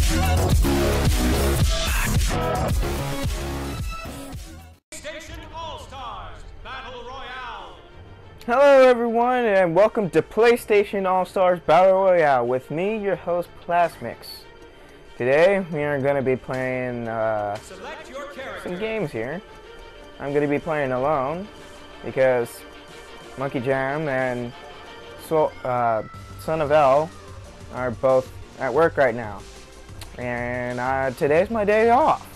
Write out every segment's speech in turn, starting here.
Station All-Stars Battle Royale. Hello everyone and welcome to PlayStation All-Stars Battle Royale with me, your host Plasmix. Today we are going to be playing some games here. I'm going to be playing alone because Monkey Jam and Son of L are both at work right now. And today's my day off.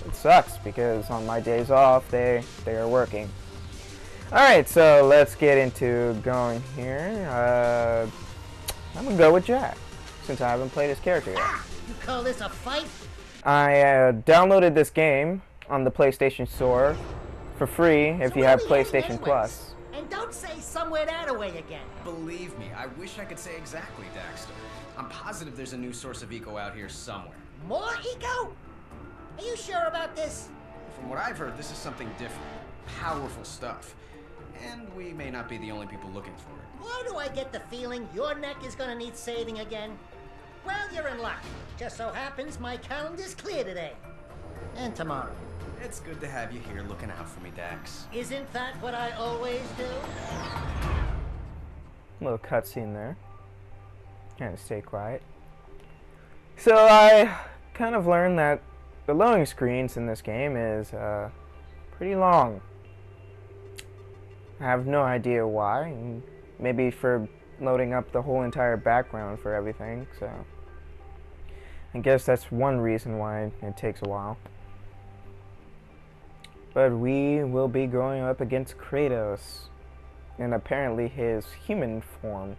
It sucks because on my days off they are working. Alright, so let's get into going here. I'm gonna go with Jak, since I haven't played his character yet. You call this a fight? I downloaded this game on the PlayStation Store for free if you have PlayStation Plus. And don't say somewhere that away again. Believe me, I wish I could say exactly, Daxter. I'm positive there's a new source of eco out here somewhere. More eco? Are you sure about this? From what I've heard, this is something different. Powerful stuff. And we may not be the only people looking for it. Why do I get the feeling your neck is gonna need saving again? Well, you're in luck. Just so happens my calendar's clear today. And tomorrow. It's good to have you here looking out for me, Dax. Isn't that what I always do? Little cutscene there. Kind of stay quiet. So I kind of learned that the loading screens in this game is pretty long. I have no idea why. Maybe for loading up the whole entire background for everything, so I guess that's one reason why it takes a while. But we will be going up against Kratos and apparently his human form.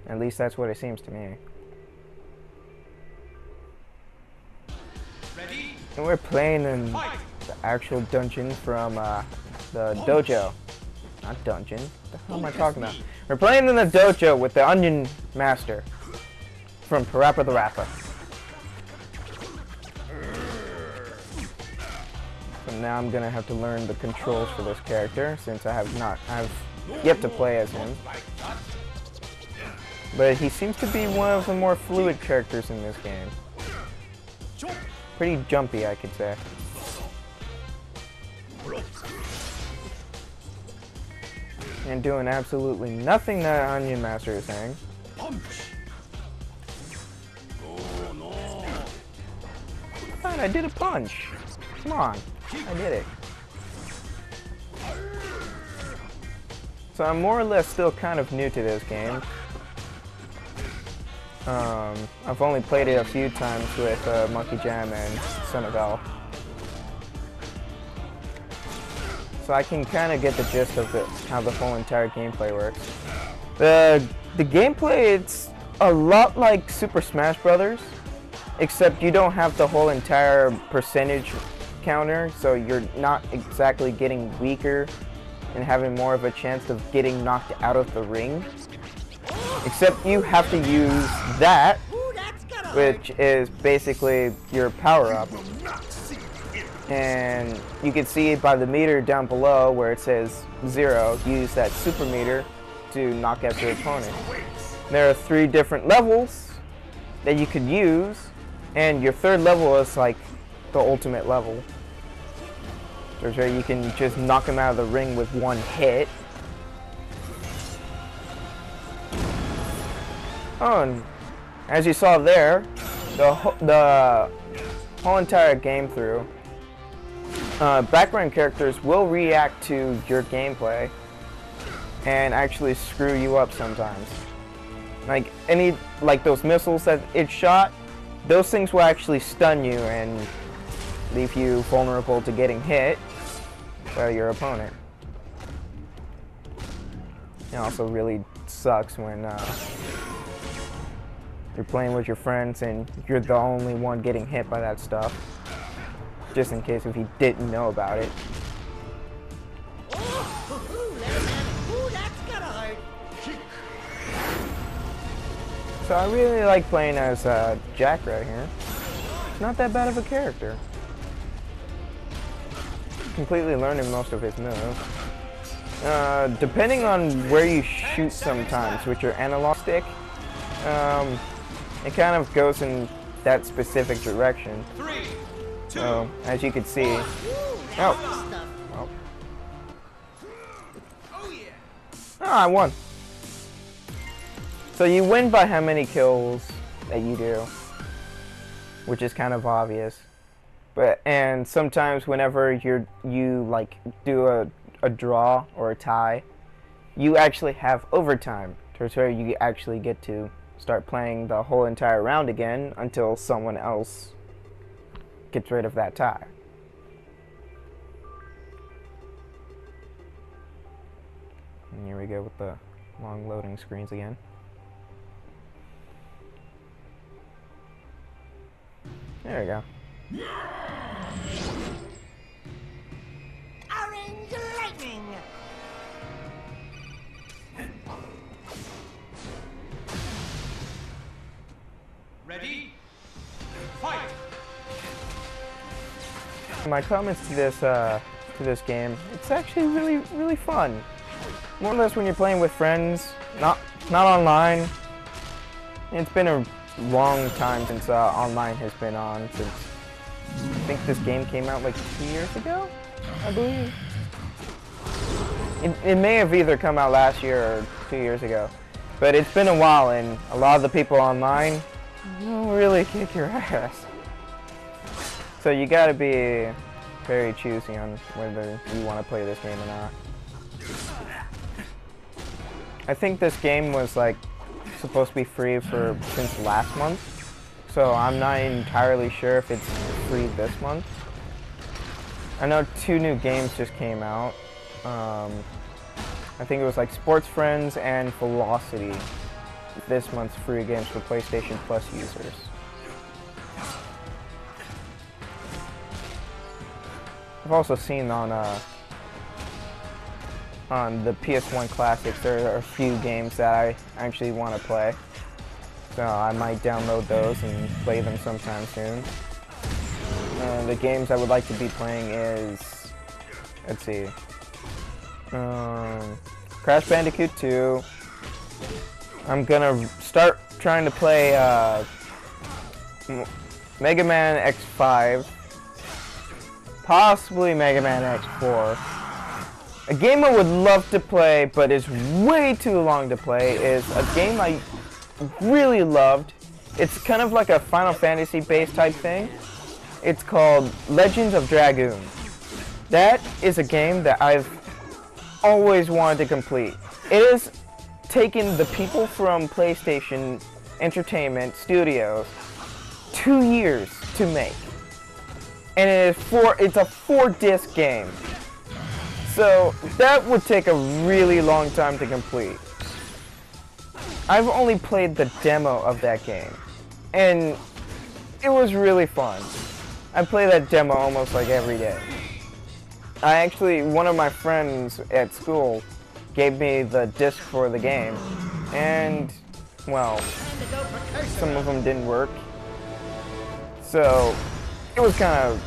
At least that's what it seems to me. Ready? And we're playing in the actual dungeon from the dojo. Not dungeon. What the hell am I talking about? We're playing in the dojo with the Onion Master from Parappa the Rapper. So now I'm gonna have to learn the controls for this character since I've yet to play as him. But he seems to be one of the more fluid characters in this game. Pretty jumpy, I could say. And doing absolutely nothing that Onion Master is saying. Fine, I did a punch. Come on, I did it. So I'm more or less still kind of new to this game. I've only played it a few times with Monkey Jam and Son of L. So I can kind of get the gist of it, how the whole entire gameplay works. The gameplay, it's a lot like Super Smash Brothers, except you don't have the whole entire percentage counter, so you're not exactly getting weaker and having more of a chance of getting knocked out of the ring. Except you have to use that, which is basically your power-up. And you can see by the meter down below where it says 0, use that super meter to knock out your opponent. There are 3 different levels that you could use, and your 3rd level is like the ultimate level. There's where you can just knock him out of the ring with one hit. Oh, and as you saw there, the whole entire game through, background characters will react to your gameplay and actually screw you up sometimes. Like those missiles that it shot, those things will actually stun you and leave you vulnerable to getting hit by your opponent. It also really sucks when you're playing with your friends and you're the only one getting hit by that stuff. Just in case if you didn't know about it. So I really like playing as Jak right here. It's not that bad of a character. Completely learning most of his moves. Depending on where you shoot sometimes with your analog stick, it kind of goes in that specific direction. 3, 2, So, as you can see, Ooh, Oh. that's the stuff. oh, Oh yeah. oh, I won. So you win by how many kills that you do, which is kind of obvious. And sometimes whenever you like do a draw or a tie, you actually have overtime, to where you actually get to start playing the whole entire round again until someone else gets rid of that tie. And here we go with the long loading screens again. There we go. Orange lightning. ready, fight! My comments to this game, it's actually really fun. More or less when you're playing with friends, not online. It's been a long time since online has been on, since I think this game came out like 2 years ago, I believe. It may have either come out last year or 2 years ago, but it's been a while, and a lot of the people online will really kick your ass. So you gotta be very choosy on whether you want to play this game or not. I think this game was like supposed to be free since last month, so I'm not entirely sure if it's free this month. I know 2 new games just came out. I think it was like Sports Friends and Velocity. This month's free games for PlayStation Plus users. I've also seen on the PS1 Classics there are a few games that I actually want to play. So I might download those and play them sometime soon. The games I would like to be playing is, let's see, Crash Bandicoot 2. I'm gonna start trying to play Mega Man X5, possibly Mega Man X4. A game I would love to play, but is way too long to play, is a game I really loved. It's kind of like a Final Fantasy based type thing. It's called Legends of Dragoon. That is a game that I've always wanted to complete. It has taken the people from PlayStation Entertainment Studios 2 years to make. And it's a 4-disc game. So that would take a really long time to complete. I've only played the demo of that game, and it was really fun. I play that demo almost like every day. One of my friends at school gave me the disc for the game, and, well, some of them didn't work. So it was kind of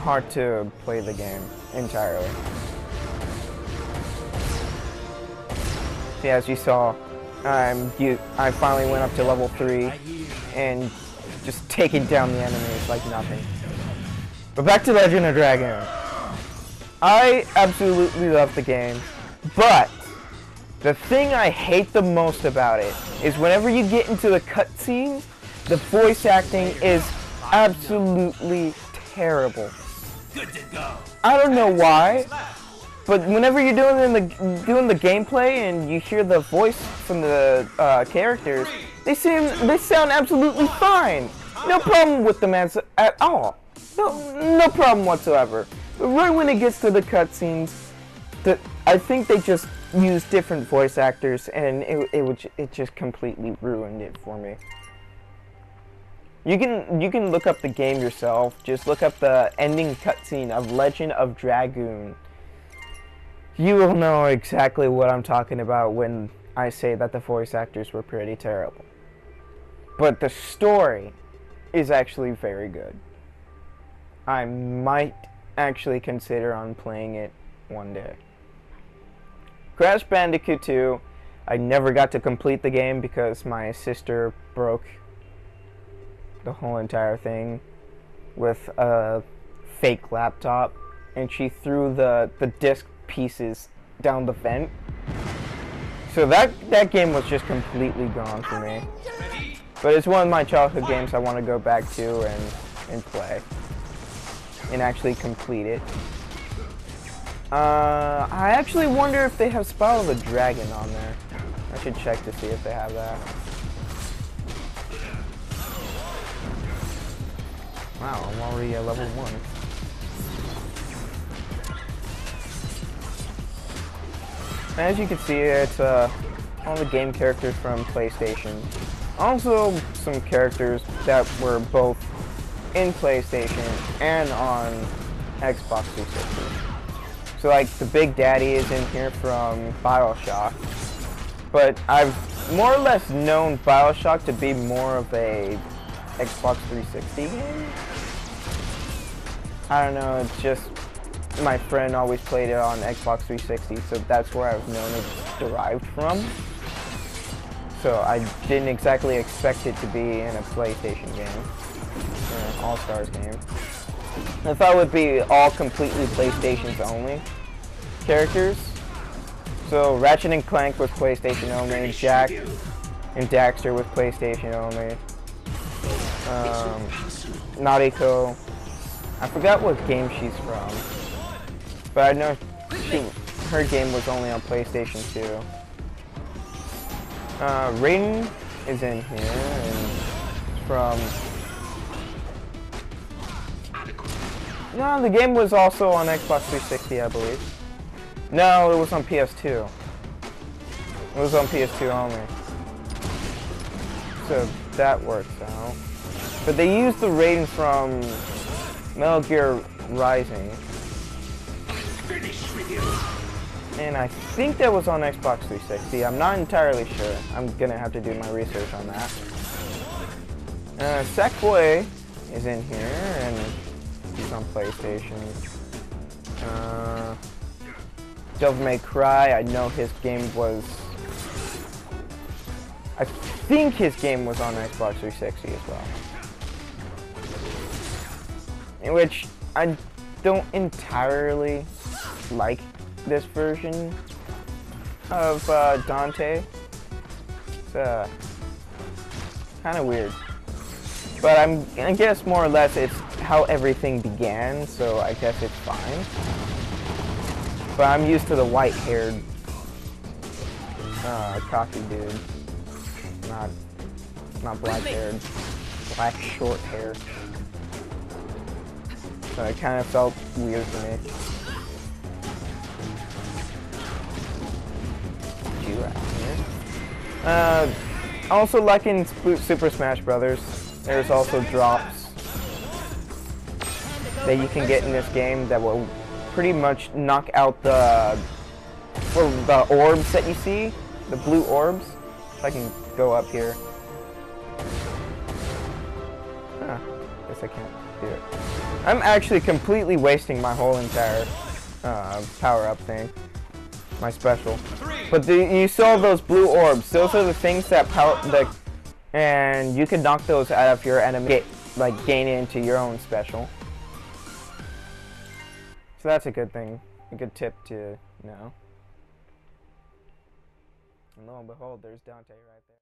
hard to play the game entirely. Yeah, as you saw, I finally went up to level 3 and just taking down the enemies like nothing. But back to Legend of Dragoon. I absolutely love the game, but the thing I hate the most about it is whenever you get into the cutscenes, the voice acting is absolutely terrible. Good to go. I don't know why, but whenever you're doing the gameplay and you hear the voice from the characters, they sound absolutely fine. No problem with them at all. No problem whatsoever. But right when it gets to the cutscenes, I think they just used different voice actors, and it just completely ruined it for me. You can look up the game yourself. Just look up the ending cutscene of Legend of Dragoon. You will know exactly what I'm talking about when I say that the voice actors were pretty terrible. But the story is actually very good. I might actually consider on playing it one day. Crash Bandicoot 2, I never got to complete the game because my sister broke the whole entire thing with a fake laptop, and she threw the disc pieces down the vent. So that game was just completely gone for me. But it's one of my childhood games I want to go back to and play and actually complete it. I actually wonder if they have Spiral of a Dragon on there. I should check to see if they have that. Wow, I'm already at level 1. As you can see, it's all the game characters from PlayStation. Also, some characters that were both in PlayStation and on Xbox 360. So like the Big Daddy is in here from BioShock. But I've more or less known BioShock to be more of a Xbox 360 game. I don't know, it's just my friend always played it on Xbox 360, so that's where I've known it derived from. So I didn't exactly expect it to be in a PlayStation game, or an All-Stars game. I thought it would be all completely PlayStation's only characters. So Ratchet and Clank was PlayStation only, Jak&Daxter was PlayStation only, Nautico, I forgot what game she's from, but I know her game was only on PlayStation 2. Raiden is in here, and from... No, the game was also on Xbox 360, I believe. No, it was on PS2. It was on PS2 only. So that works out. But they used the Raiden from Metal Gear Rising. And I think that was on Xbox 360. I'm not entirely sure. I'm gonna have to do my research on that. Sackboy is in here, and he's on PlayStation. Devil May Cry, I know his game was... I think his game was on Xbox 360 as well. In which I don't entirely like this version of Dante. It's kind of weird. But I guess more or less it's how everything began, so I guess it's fine. But I'm used to the white-haired cocky dude. Not black-haired. Black short hair. So it kind of felt weird to me. Also, like in Super Smash Brothers, there's also drops that you can get in this game that will pretty much knock out the orbs that you see, the blue orbs. If I can go up here. Guess I can't do it. I'm actually completely wasting my whole entire power-up thing. My special. But you saw those blue orbs. Those are the things that and you can knock those out of your enemy, gain it into your own special. So that's a good thing, a good tip to know. And lo and behold, there's Dante right there.